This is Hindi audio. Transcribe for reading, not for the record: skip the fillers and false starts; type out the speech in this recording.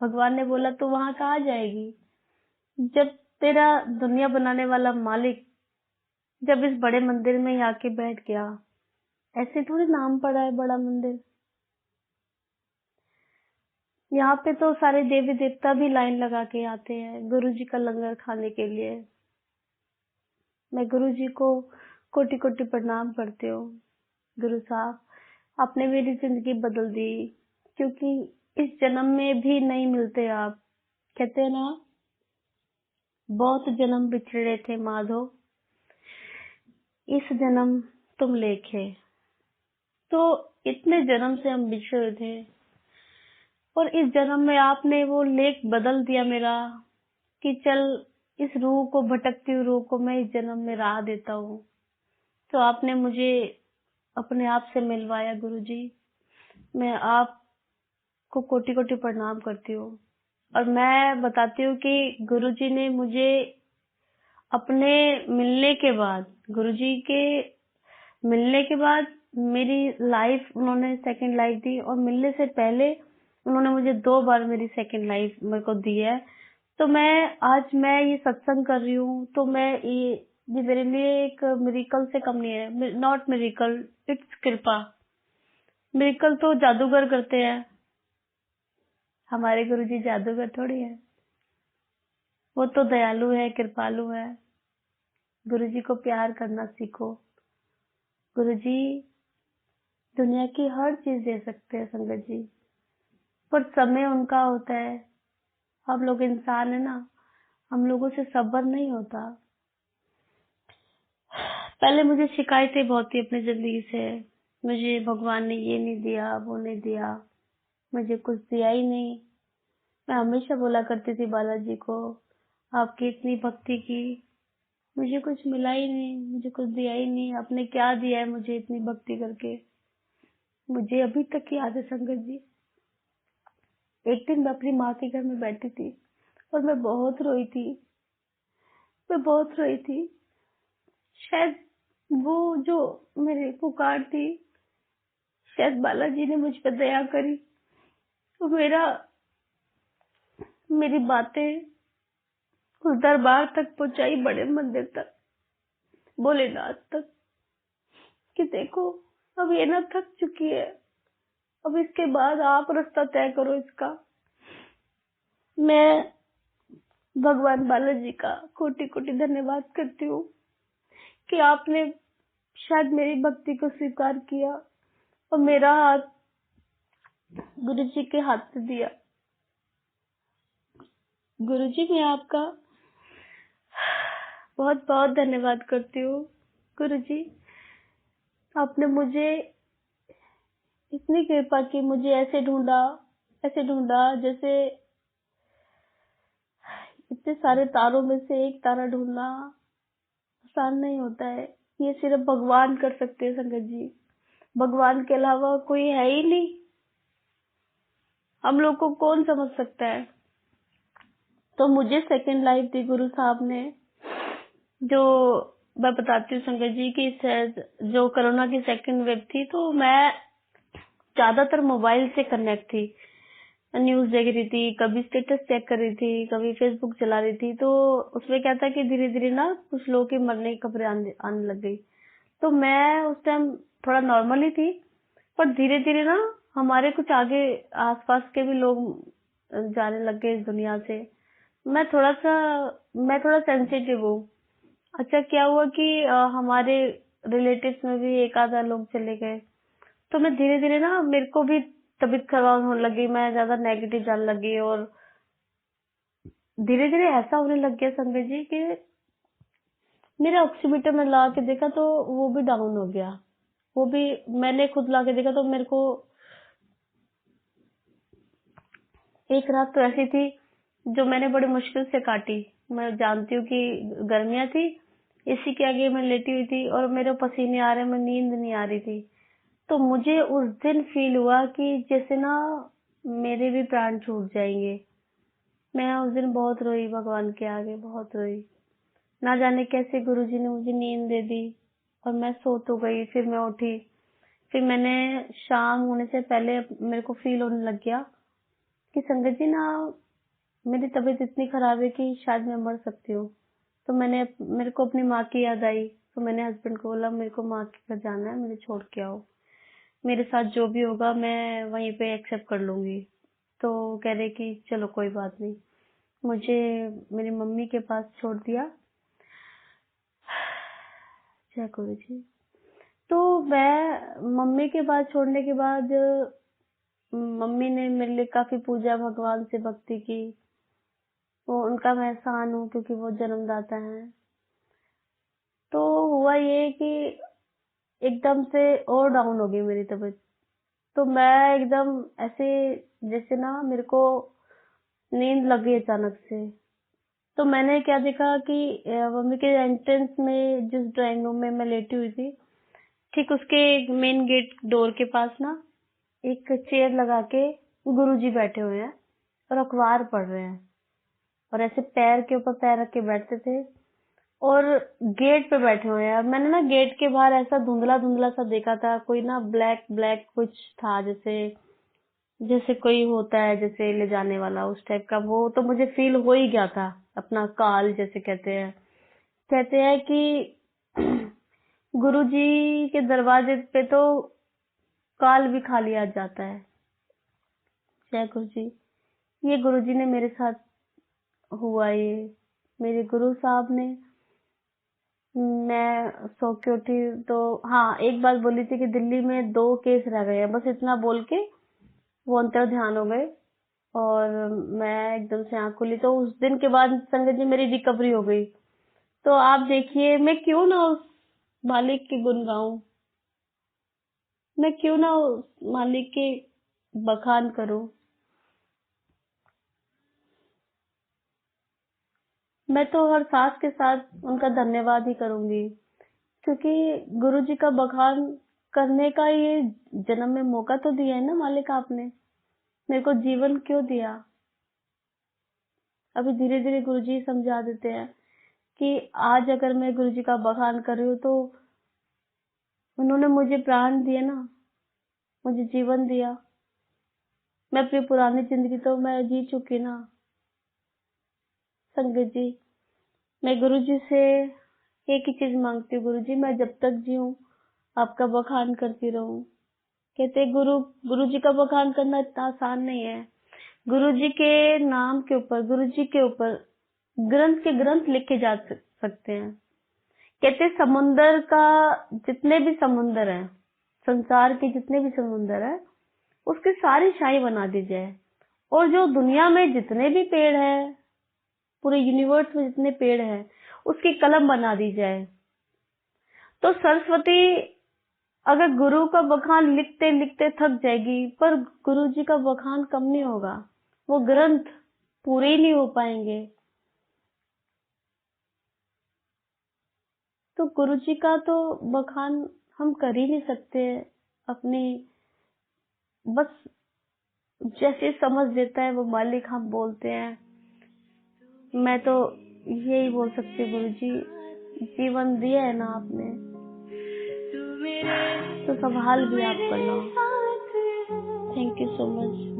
भगवान ने बोला तू वहां कहाँ जाएगी, जब तेरा दुनिया बनाने वाला मालिक जब इस बड़े मंदिर में आके बैठ गया। ऐसे थोड़ी नाम पड़ा है बड़ा मंदिर। यहाँ पे तो सारे देवी देवता भी लाइन लगा के आते हैं गुरु जी का लंगर खाने के लिए। मैं गुरु जी को कोटि कोटि प्रणाम करती हूँ। गुरु साहब, आपने मेरी जिंदगी बदल दी, क्योंकि इस जन्म में भी नहीं मिलते आप। कहते हैं ना, बहुत जन्म बिछड़े थे माधो, इस जन्म तुम लेखे। तो इतने जन्म से हम बिछड़े थे, और इस जन्म में आपने वो लेख बदल दिया मेरा, कि चल इस रूह को, भटकती हुई रूह को मैं इस जन्म में राह देता हूँ। तो आपने मुझे अपने आप से मिलवाया गुरुजी। मैं आपको कोटि कोटि प्रणाम करती हूँ। और मैं बताती हूँ कि गुरुजी ने मुझे अपने मिलने के बाद, गुरुजी के मिलने के बाद मेरी लाइफ उन्होंने सेकंड लाइफ दी, और मिलने से पहले उन्होंने मुझे 2 बार मेरी सेकंड लाइफ मेरे को दी है। तो आज मैं ये सत्संग कर रही हूँ, तो मैं ये मेरे लिए एक मिरेकल से कम नहीं है। नॉट मिरेकल, इट्स कृपा। मिरेकल तो जादूगर करते हैं, हमारे गुरुजी जादूगर थोड़ी है। वो तो दयालु है, कृपालु है। गुरुजी को प्यार करना सीखो। गुरुजी दुनिया की हर चीज दे सकते हैं संगत जी, पर समय उनका होता है। हम लोग इंसान है ना, हम लोगों से सब्र नहीं होता। पहले मुझे शिकायतें बहुत थी अपनी जिंदगी से, मुझे भगवान ने ये नहीं दिया, वो नहीं दिया, मुझे कुछ दिया ही नहीं। मैं हमेशा बोला करती थी बालाजी को, आपकी इतनी भक्ति की, मुझे कुछ मिला ही नहीं, मुझे कुछ दिया ही नहीं, आपने क्या दिया है मुझे इतनी भक्ति करके। मुझे अभी तक याद है संगत जी, एक दिन मैं अपनी माँ के घर में बैठी थी और मैं बहुत रोई थी। मैं बहुत रोई थी। शायद वो जो मेरी पुकार थी, शायद बालाजी ने मुझ पर दया करी, तो मेरी बातें उस दरबार तक पहुंचाई, बड़े मंदिर तक, भोलेनाथ तक, कि देखो अब ये ना थक चुकी है, अब इसके बाद आप रास्ता तय करो इसका। मैं भगवान बालाजी का कोटि कोटि धन्यवाद करती हूँ कि आपने शायद मेरी भक्ति को स्वीकार किया और मेरा हाथ गुरु जी के हाथ में दिया। गुरु जी, मैं आपका बहुत बहुत धन्यवाद करती हूँ। गुरु जी, आपने मुझे इतनी कृपा की, मुझे ऐसे ढूंढा जैसे इतने सारे तारों में से एक तारा ढूंढना आसान नहीं होता है। ये सिर्फ भगवान कर सकते हैं संगत जी, भगवान के अलावा कोई है ही नहीं। हम लोग को कौन समझ सकता है। तो मुझे सेकंड लाइफ दी गुरु साहब ने, जो मैं बताती हूँ संगत जी की, जो कोरोना की सेकंड वेव थी, तो मैं ज्यादातर मोबाइल से कनेक्ट थी, न्यूज देख रही थी, कभी स्टेटस चेक कर रही थी, कभी फेसबुक चला रही थी। तो उसमें क्या था कि धीरे धीरे ना कुछ लोगों की मरने की खबरें आने लग गई। तो मैं उस टाइम थोड़ा नॉर्मल ही थी, पर धीरे धीरे ना हमारे कुछ आगे आसपास के भी लोग जाने लग गए इस दुनिया से। मैं थोड़ा सेंसिटिव हूँ। अच्छा, क्या हुआ कि हमारे रिलेटिव्स में भी एक आधा लोग चले गए, तो मैं धीरे धीरे ना, मेरे को भी तबीयत खराब होने लगी, मैं ज्यादा नेगेटिव जाने लगी, और धीरे धीरे ऐसा होने लग गया संगत जी कि मेरा ऑक्सीमीटर में ला के देखा तो वो भी डाउन हो गया। वो भी मैंने खुद ला के देखा तो मेरे को एक रात तो ऐसी थी जो मैंने बड़ी मुश्किल से काटी। मैं जानती हूँ कि गर्मियां थी, एसी के आगे मैं लेटी हुई थी और मेरे पसीने आ रहे, मैं नींद नहीं आ रही थी। तो मुझे उस दिन फील हुआ कि जैसे ना मेरे भी प्राण छूट जाएंगे। मैं उस दिन बहुत रोई, भगवान के आगे बहुत रोई। ना जाने कैसे गुरुजी ने मुझे नींद दे दी और मैं सो तो गई। फिर मैं उठी, फिर मैंने शाम होने से पहले मेरे को फील होने लग गया कि संगत जी ना, मेरी तबीयत इतनी खराब है कि शायद मैं मर सकती हूँ। तो मेरे को अपनी माँ की याद आई, तो मैंने हस्बैंड को बोला मेरे को माँ के घर जाना है, मुझे छोड़ के आओ, मेरे साथ जो भी होगा मैं वहीं पे एक्सेप्ट कर लूंगी। तो कह रहे कि चलो कोई बात नहीं, मुझे मेरी मम्मी के पास छोड़ दिया। जय गुरु जी। तो मैं मम्मी के पास छोड़ने के बाद मम्मी ने मेरे लिए काफी पूजा, भगवान से भक्ति की। वो उनका मैं एहसान हूँ क्योंकि वो जन्मदाता हैं। तो हुआ ये कि एकदम से और डाउन हो गई मेरी तबीयत। तो मैं एकदम ऐसे जैसे ना मेरे को नींद लग गई अचानक से। तो मैंने क्या देखा कि मम्मी के एंट्रेंस में जिस ड्राइंग रूम में मैं लेटी हुई थी, ठीक उसके मेन गेट डोर के पास ना एक चेयर लगा के गुरुजी बैठे हुए हैं और अखबार पढ़ रहे हैं, और ऐसे पैर के ऊपर पैर रख के बैठते थे और गेट पे बैठे हुए हैं। मैंने ना गेट के बाहर ऐसा धुंधला धुंधला सा देखा था, कोई ना ब्लैक ब्लैक कुछ था, जैसे जैसे कोई होता है जैसे ले जाने वाला उस टाइप का। वो तो मुझे फील हो ही गया था, अपना काल जैसे कहते हैं कि गुरुजी के दरवाजे पे तो काल भी खाली आ जाता है। जय गुरु जी। ये गुरुजी ने मेरे साथ हुआ, ये मेरे गुरु साहब ने। मैं सो के उठी तो हाँ, एक बात बोली थी कि दिल्ली में 2 केस रह गए हैं, बस इतना बोल के वो अंतर ध्यान हो गए और मैं एकदम से आंख खुली। तो उस दिन के बाद संगत जी मेरी रिकवरी हो गई। तो आप देखिए, मैं क्यों ना उस मालिक के गुण गाऊं, मैं क्यों ना उस मालिक के बखान करूं। मैं तो हर सांस के साथ उनका धन्यवाद ही करूंगी, क्योंकि गुरुजी का बखान करने का ये जन्म में मौका तो दिया है ना मालिक आपने, मेरे को जीवन क्यों दिया। अभी धीरे धीरे गुरुजी समझा देते हैं कि आज अगर मैं गुरुजी का बखान कर रही हूँ तो उन्होंने मुझे प्राण दिए ना, मुझे जीवन दिया। मैं अपनी पुरानी जिंदगी तो मैं जी चुकी ना। संगत जी, मैं गुरुजी से एक ही चीज मांगती हूँ, गुरुजी मैं जब तक जीऊँ आपका बखान करती रहूं। कहते गुरुजी का बखान करना इतना आसान नहीं है। गुरुजी के नाम के ऊपर, गुरुजी के ऊपर ग्रंथ के ग्रंथ लिखे जा सकते हैं। कहते समुंदर का, जितने भी समुंदर हैं, संसार के जितने भी समुंदर हैं, उसकी सारी शाही बना दी जाए, और जो दुनिया में जितने भी पेड़ हैं, पूरे यूनिवर्स में जितने पेड़ हैं, उसकी कलम बना दी जाए। तो सरस्वती अगर गुरु का बखान लिखते लिखते थक जाएगी, पर गुरु जी का बखान कम नहीं होगा, वो ग्रंथ पूरे ही नहीं हो पाएंगे। तो गुरु जी का तो बखान हम कर ही नहीं सकते अपनी, बस जैसे समझ देता है वो मालिक, हम बोलते हैं। मैं तो यही बोल सकती हूँ, गुरु जी जीवन दिया है ना आपने, तो संभाल भी आप करना। Thank you so much.